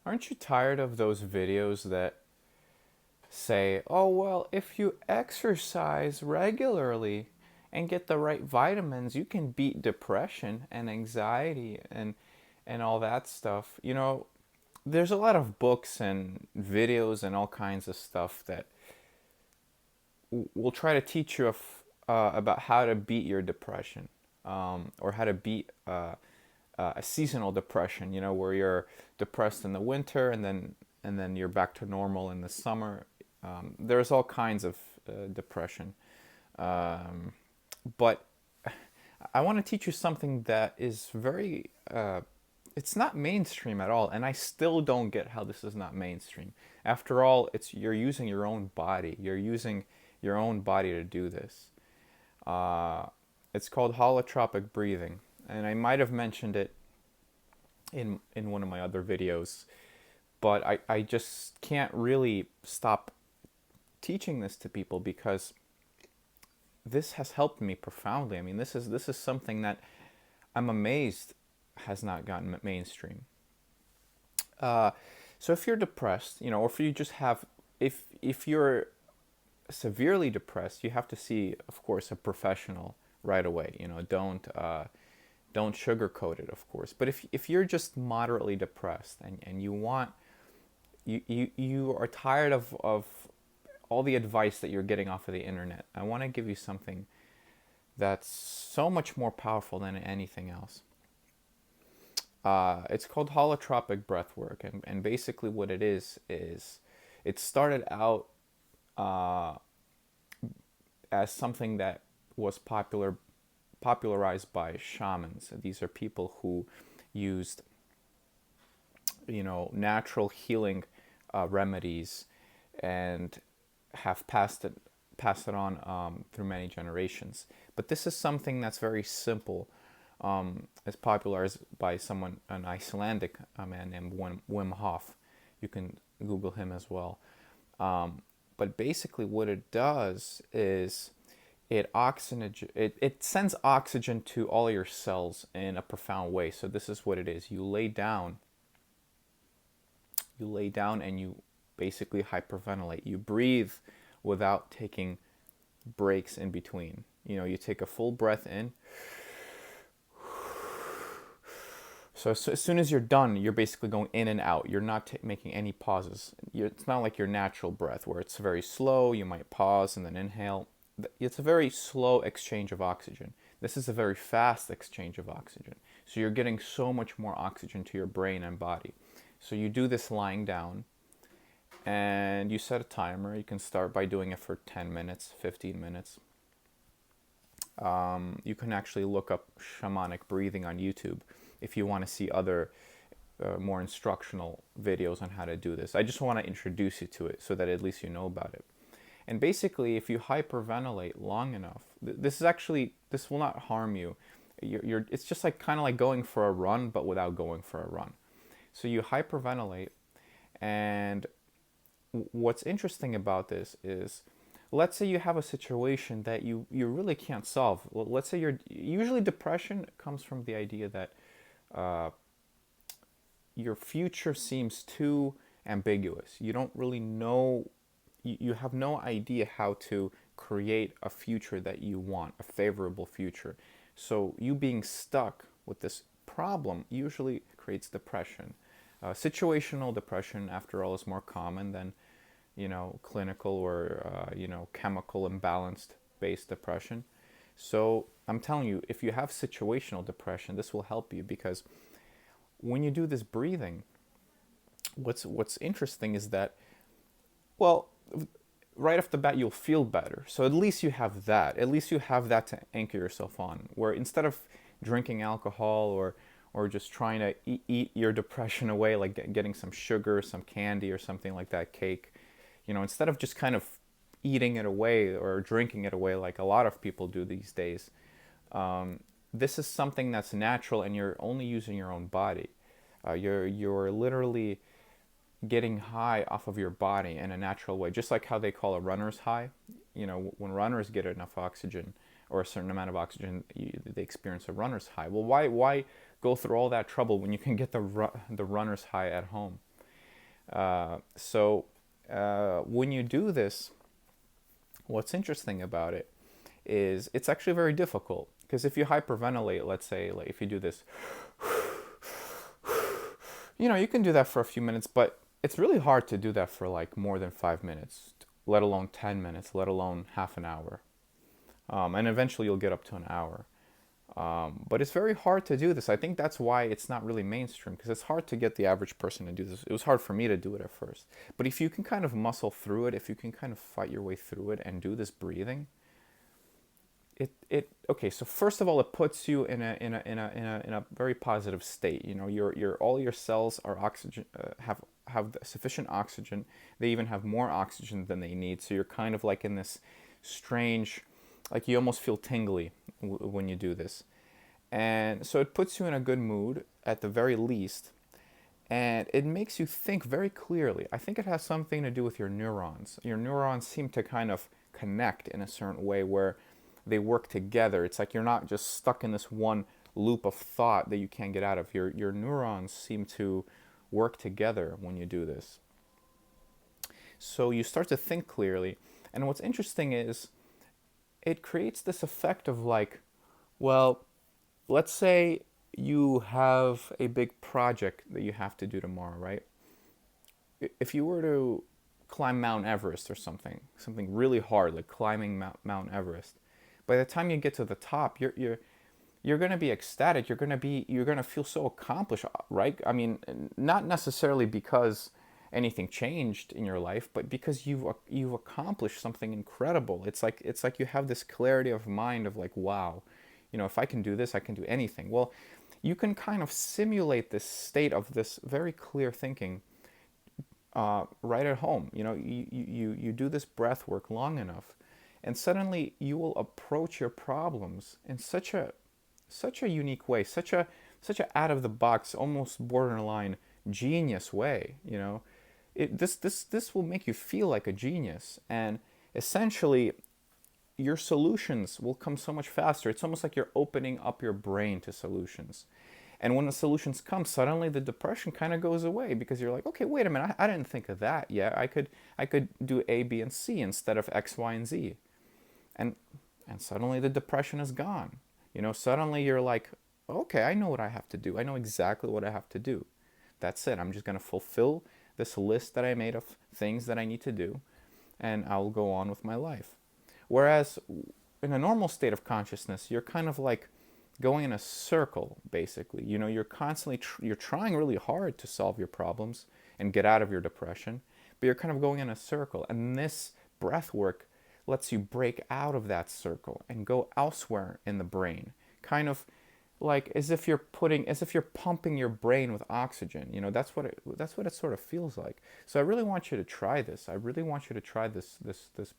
Aren't you tired of those videos that say, oh, well, if you exercise regularly and get the right vitamins, you can beat depression and anxiety and all that stuff. There's a lot of books and videos and all kinds of stuff that will try to teach you about how to beat your depression, or how to beat a seasonal depression. Where you're depressed in the winter and then you're back to normal in the summer. There's all kinds of depression, um, but I want to teach you something that is very. It's not mainstream at all, and I still don't get how this is not mainstream. After all, you're using your own body. You're using your own body to do this. Uh, it's called holotropic breathing, and I might have mentioned it in one of my other videos, but I just can't really stop teaching this to people because this has helped me profoundly. I mean, this is something that I'm amazed has not gotten mainstream. Uh, so if you're depressed, or if you just have, if you're severely depressed, you have to see, of course, a professional right away. Don't sugarcoat it, of course. But if you're just moderately depressed and you are tired of all the advice that you're getting off of the internet, I want to give you something that's so much more powerful than anything else. It's called holotropic breath work, and basically what it is it started out uh, as something that was popularized by shamans. These are people who used natural healing remedies and have passed it on through many generations. But this is something that's very simple. It's popularized by an Icelandic man named Wim Hof. You can Google him as well. But basically, what it does is it sends oxygen to all your cells in a profound way. So this is what it is. You lay down and you basically hyperventilate. You breathe without taking breaks in between. You take a full breath in. So as soon as you're done, you're basically going in and out. You're not making any pauses. It's not like your natural breath where it's very slow. You might pause and then inhale. It's a very slow exchange of oxygen. This is a very fast exchange of oxygen. So you're getting so much more oxygen to your brain and body. So you do this lying down and you set a timer. You can start by doing it for 10 minutes, 15 minutes. You can actually look up shamanic breathing on YouTube if you want to see other more instructional videos on how to do this. I just want to introduce you to it so that at least you know about it. And basically, if you hyperventilate long enough, this will not harm you. It's just like kind of like going for a run, but without going for a run. So you hyperventilate, and what's interesting about this is, let's say you have a situation that you really can't solve. Well, let's say usually depression comes from the idea that uh, your future seems too ambiguous. You don't really know, you have no idea how to create a future that you want, a favorable future. So you being stuck with this problem usually creates depression. Situational depression, after all, is more common than clinical or chemical imbalanced based depression. So I'm telling you, if you have situational depression, this will help you because when you do this breathing, what's interesting is that, well, right off the bat you'll feel better. So at least you have that. At least you have that to anchor yourself on. Where instead of drinking alcohol or just trying to eat your depression away, like getting some sugar, some candy, or something like that, cake, instead of just kind of eating it away or drinking it away like a lot of people do these days, this is something that's natural and you're only using your own body. You're literally getting high off of your body in a natural way, just like how they call a runner's high. When runners get enough oxygen or a certain amount of oxygen, they experience a runner's high. Well, why go through all that trouble when you can get the runner's high at home? When you do this, what's interesting about it is it's actually very difficult, because if you hyperventilate, let's say, like if you do this, you can do that for a few minutes, but it's really hard to do that for like more than 5 minutes, let alone 10 minutes, let alone half an hour. And eventually you'll get up to an hour. But it's very hard to do this. I think that's why it's not really mainstream, because it's hard to get the average person to do this. It was hard for me to do it at first. But if you can kind of muscle through it, if you can kind of fight your way through it and do this breathing, okay, so first of all, it puts you in a very positive state. Your all your cells are oxygen, have sufficient oxygen. They even have more oxygen than they need. So you're kind of like in this strange, like you almost feel tingly when you do this. And so it puts you in a good mood at the very least, and it makes you think very clearly. I think it has something to do with your neurons. Your neurons seem to kind of connect in a certain way where they work together. It's like you're not just stuck in this one loop of thought that you can't get out of. Your neurons seem to work together when you do this. So you start to think clearly. And what's interesting is it creates this effect of like, well, let's say you have a big project that you have to do tomorrow, right? If you were to climb Mount Everest or something really hard, like climbing Mount Everest, by the time you get to the top, you're going to be ecstatic. You're going to feel so accomplished, right? I mean, not necessarily because anything changed in your life, but because you've accomplished something incredible. It's like you have this clarity of mind of like, wow, if I can do this, I can do anything. Well, you can kind of simulate this state of this very clear thinking right at home. You do this breath work long enough, and suddenly you will approach your problems in such a unique way, such a out of the box, almost borderline genius way. This will make you feel like a genius, and essentially your solutions will come so much faster. It's almost like you're opening up your brain to solutions. And when the solutions come, suddenly the depression kind of goes away, because you're like, okay, wait a minute, I didn't think of that yet. I could do A, B, and C instead of X, Y, and Z. And and suddenly the depression is gone. Suddenly you're like, okay, I know what I have to do. I know exactly what I have to do. That's it. I'm just going to fulfill this list that I made of things that I need to do, and I'll go on with my life. Whereas in a normal state of consciousness, you're kind of like going in a circle, basically. You're constantly, you're trying really hard to solve your problems and get out of your depression, but you're kind of going in a circle. And this breath work lets you break out of that circle and go elsewhere in the brain, kind of like as if you're pumping your brain with oxygen. That's what it sort of feels like. So I really want you to try this. I really want you to try this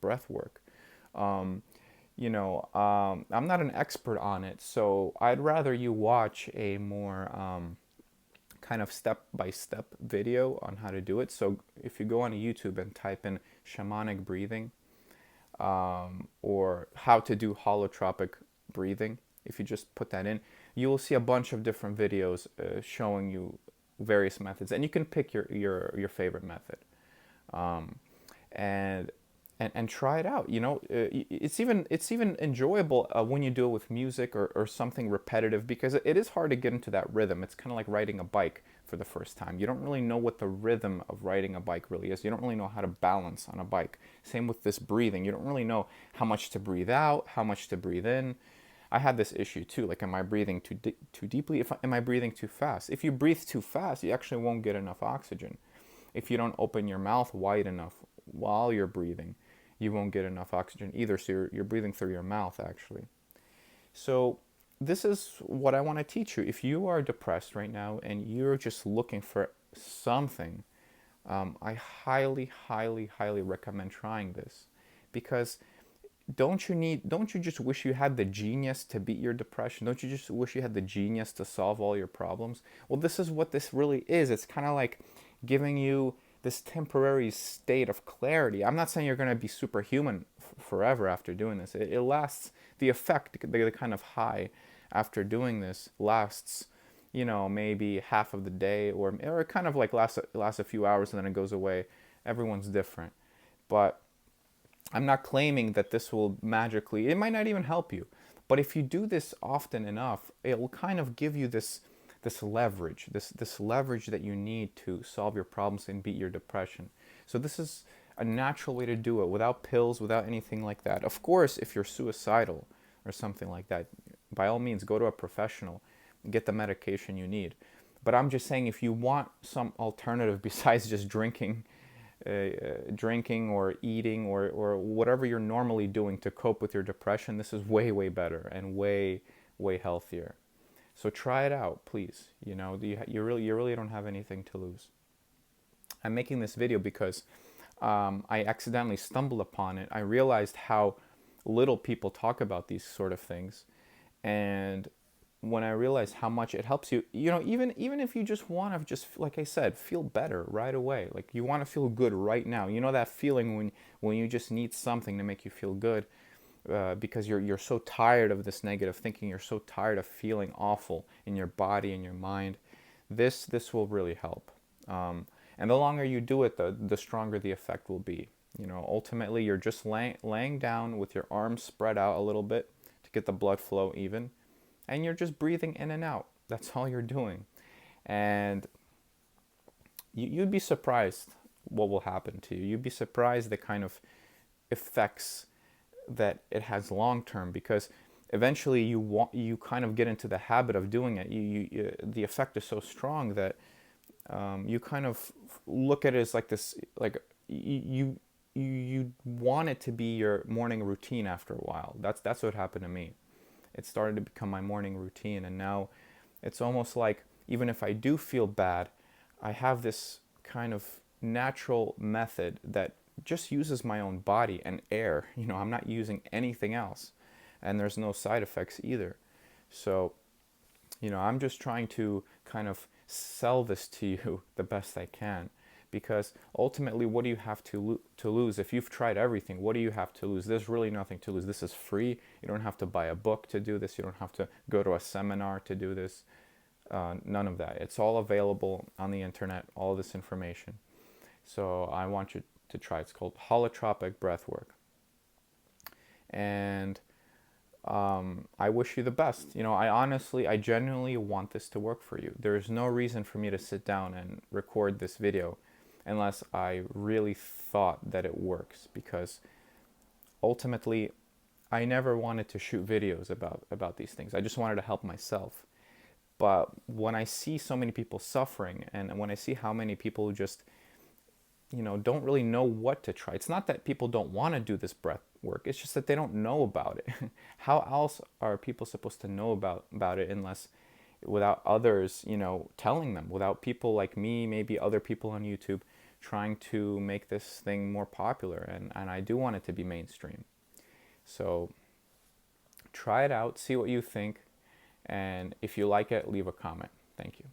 breath work. I'm not an expert on it, so I'd rather you watch a more kind of step-by-step video on how to do it. So if you go on YouTube and type in shamanic breathing, or how to do holotropic breathing, if you just put that in, you will see a bunch of different videos showing you various methods, and you can pick your favorite method, and and try it out. It's even enjoyable when you do it with music or something repetitive, because it is hard to get into that rhythm. It's kind of like riding a bike for the first time. You don't really know what the rhythm of riding a bike really is. You don't really know how to balance on a bike. Same with this breathing. You don't really know how much to breathe out, how much to breathe in. I had this issue too. Like, am I breathing too deeply? Am I breathing too fast? If you breathe too fast, you actually won't get enough oxygen. If you don't open your mouth wide enough while you're breathing, you won't get enough oxygen either. So you're breathing through your mouth, actually. So this is what I want to teach you. If you are depressed right now and you're just looking for something, I highly, highly, highly recommend trying this, because don't you just wish you had the genius to beat your depression? Don't you just wish you had the genius to solve all your problems? Well, this is what this really is. It's kind of like giving you this temporary state of clarity. I'm not saying you're going to be superhuman forever after doing this. It lasts, the effect, the kind of high after doing this lasts you know, maybe half of the day, or kind of like lasts a few hours and then it goes away. Everyone's different. But I'm not claiming that this will magically, it might not even help you. But if you do this often enough, it will kind of give you this leverage, this leverage that you need to solve your problems and beat your depression. So this is a natural way to do it without pills, without anything like that. Of course, if you're suicidal or something like that, by all means go to a professional and get the medication you need. But I'm just saying, if you want some alternative besides just drinking or eating or whatever you're normally doing to cope with your depression, this is way, way better and way, way healthier. So try it out, please. You know, you really don't have anything to lose. I'm making this video because I accidentally stumbled upon it. I realized how little people talk about these sort of things, and when I realized how much it helps you, you know, even if you just want to, just like I said, feel better right away. Like you want to feel good right now. You know that feeling when you just need something to make you feel good, because you're so tired of this negative thinking. You're so tired of feeling awful in your body and your mind. This will really help. And the longer you do it, the stronger the effect will be. You know, ultimately, you're just laying down with your arms spread out a little bit to get the blood flow even, and you're just breathing in and out. That's all you're doing. And you'd be surprised what will happen to you. You'd be surprised the kind of effects that it has long term, because eventually you kind of get into the habit of doing it. The effect is so strong that you kind of look at it as like this, like you want it to be your morning routine after a while. That's what happened to me. It started to become my morning routine, and now it's almost like even if I do feel bad, I have this kind of natural method that just uses my own body and air. You know, I'm not using anything else, and there's no side effects either. So, you know, I'm just trying to kind of sell this to you the best I can, because ultimately, what do you have to lose? If you've tried everything, what do you have to lose? There's really nothing to lose. This is free. You don't have to buy a book to do this. You don't have to go to a seminar to do this. None of that. It's all available on the internet, all this information. So I want you to try. It's called holotropic breathwork. And I wish you the best. You know, I genuinely want this to work for you. There is no reason for me to sit down and record this video unless I really thought that it works, because ultimately I never wanted to shoot videos about these things. I just wanted to help myself. But when I see so many people suffering, and when I see how many people just, you know, don't really know what to try. It's not that people don't want to do this breath work. It's just that they don't know about it. How else are people supposed to know about it unless without others, you know, telling them, without people like me, maybe other people on YouTube trying to make this thing more popular. And I do want it to be mainstream. So try it out, see what you think. And if you like it, leave a comment. Thank you.